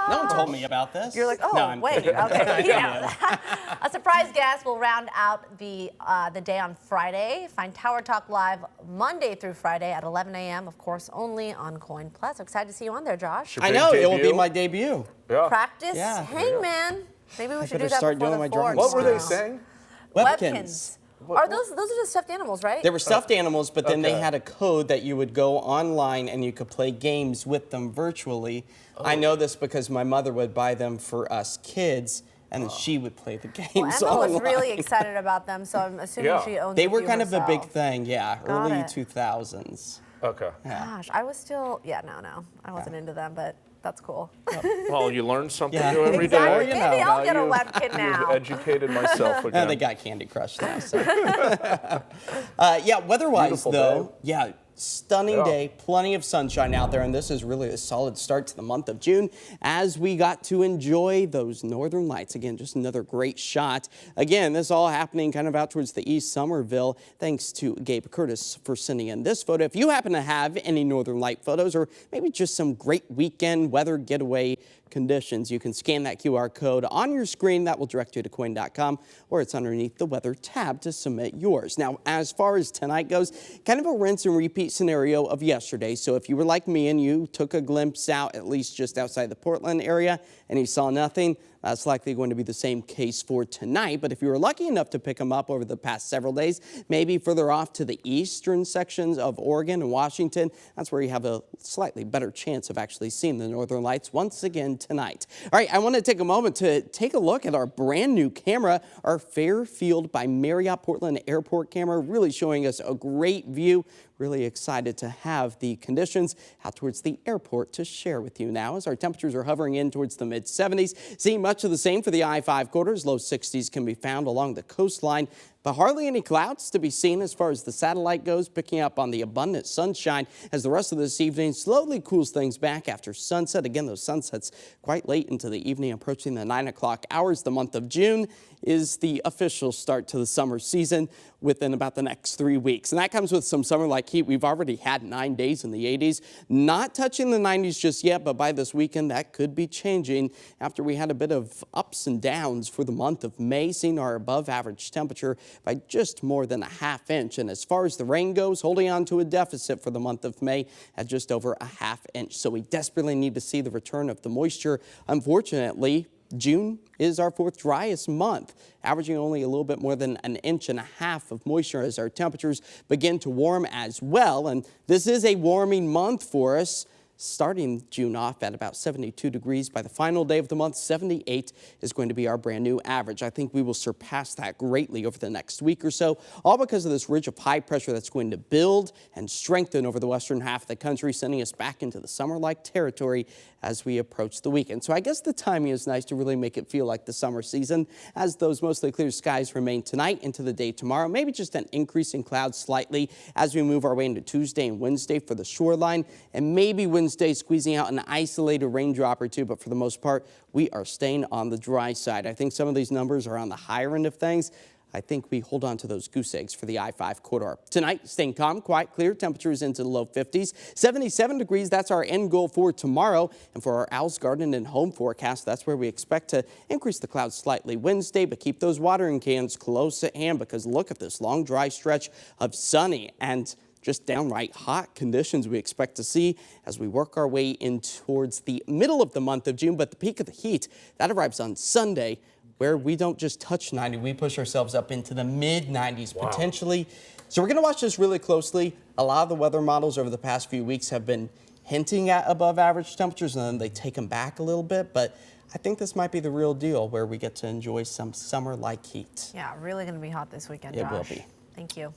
No one told me about this. You're like, oh, no, wait, kidding. okay. A surprise guest will round out the day on Friday. Find Tower Talk Live Monday through Friday at 11 a.m., of course, only on KOIN Plus. Excited to see you on there, Josh. I know, it will be my debut. Yeah. Practice Yeah. Hangman. Maybe we should do that start before doing the my Ford. What were they tomorrow. saying? Webkins. Are those are just stuffed animals, right? They were stuffed animals, but then they Okay. had a code that you would go online and you could play games with them virtually. I know this because my mother would buy them for us kids, and then she would play the games Well, Emma online. was really excited about them, so I'm assuming Yeah. she owns They a were few kind of a big herself. thing, yeah, Got early it. 2000s. Okay. Gosh, I was still, no, I wasn't into them, but that's cool. Well, you learn something Yeah. new every day. Exactly. you Maybe know. I'll get a Now webkit now. You've educated myself again. They got Candy Crush now. So. Yeah, weather-wise Beautiful though, day. yeah, stunning Yeah. day, plenty of sunshine out there, and this is really a solid start to the month of June as we got to enjoy those northern lights. Again, just another great shot. Again, this all happening kind of out towards the East Somerville. Thanks to Gabe Curtis for sending in this photo. If you happen to have any northern light photos or maybe just some great weekend weather getaway conditions, you can scan that QR code on your screen. That will direct you to KOIN.com, or it's underneath the weather tab to submit yours. Now, as far as tonight goes, kind of a rinse and repeat scenario of yesterday. So if you were like me and you took a glimpse out at least just outside the Portland area and you saw nothing, that's likely going to be the same case for tonight. But if you were lucky enough to pick them up over the past several days, maybe further off to the eastern sections of Oregon and Washington, that's where you have a slightly better chance of actually seeing the northern lights once again tonight. All right, I want to take a moment to take a look at our brand new camera, our Fairfield by Marriott Portland Airport camera, really showing us a great view. Really excited to have the conditions out towards the airport to share with you now as our temperatures are hovering in towards the mid-70s. Seeing much of the same for the I-5 corridors. Low 60s can be found along the coastline, but hardly any clouds to be seen as far as the satellite goes, picking up on the abundant sunshine as the rest of this evening slowly cools things back after sunset. Again, those sunsets quite late into the evening, approaching the 9 o'clock hours. The month of June is the official start to the summer season within about the next 3 weeks. And that comes with some summer-like heat. We've already had 9 days in the 80s, not touching the 90s just yet, but by this weekend that could be changing after we had a bit of ups and downs for the month of May, seeing our above average temperature by just more than a ½ inch. And as far as the rain goes, holding on to a deficit for the month of May at just over a ½ inch. So we desperately need to see the return of the moisture. Unfortunately, June is our 4th driest month, averaging only a little bit more than an inch and a half of moisture as our temperatures begin to warm as well. And this is a warming month for us, starting June off at about 72 degrees. By the final day of the month, 78 is going to be our brand new average. I think we will surpass that greatly over the next week or so, all because of this ridge of high pressure that's going to build and strengthen over the western half of the country, sending us back into the summer-like territory as we approach the weekend. So I guess the timing is nice to really make it feel like the summer season as those mostly clear skies remain tonight into the day tomorrow. Maybe just an increase in clouds slightly as we move our way into Tuesday and Wednesday for the shoreline, and maybe Wednesday squeezing out an isolated raindrop or two, but for the most part, we are staying on the dry side. I think some of these numbers are on the higher end of things. I think we hold on to those goose eggs for the I-5 corridor. Tonight, staying calm, quite clear, temperatures into the low 50s. 77 degrees, that's our end goal for tomorrow. And for our Owl's Garden and home forecast, that's where we expect to increase the clouds slightly Wednesday, but keep those watering cans close at hand because look at this long, dry stretch of sunny and just downright hot conditions we expect to see as we work our way in towards the middle of the month of June. But the peak of the heat, that arrives on Sunday, where we don't just touch 90, we push ourselves up into the mid-90s potentially. So we're going to watch this really closely. A lot of the weather models over the past few weeks have been hinting at above average temperatures, and then they take them back a little bit. But I think this might be the real deal where we get to enjoy some summer-like heat. Yeah, really going to be hot this weekend, It Josh. will be. Thank you.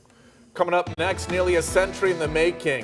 Coming up next, nearly a century in the making.